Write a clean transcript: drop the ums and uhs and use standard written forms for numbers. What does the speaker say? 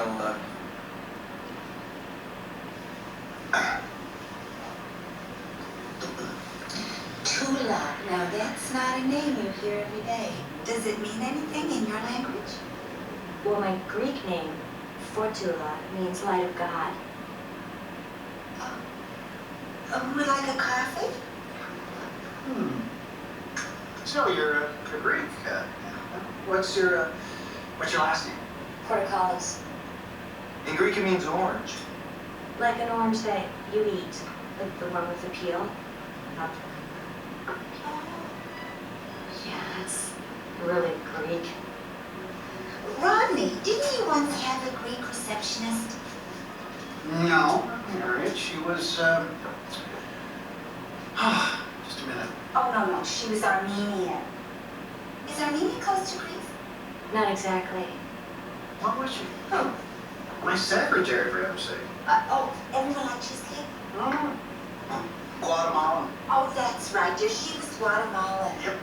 I'll, Tula. Now that's not a name you hear every day. Does it mean anything in your language? Well, my Greek name, Fortula, means light of God. Would like a coffee? So you're a Greek. What's your last name? Portcullis. in Greek it means orange. Like an orange that you eat, like the one with the peel. Yeah, it's really Greek. Rodney, didn't you once have a Greek receptionist? No, Harriet. She was, just a minute. Oh, no, she was Armenian. Is Armenia close to Greece? Not exactly. What was she? Oh, my secretary, for heaven's sake. Everyone like cheesecake? Guatemalan. Oh, that's right, dear. She was Guatemalan. Yep.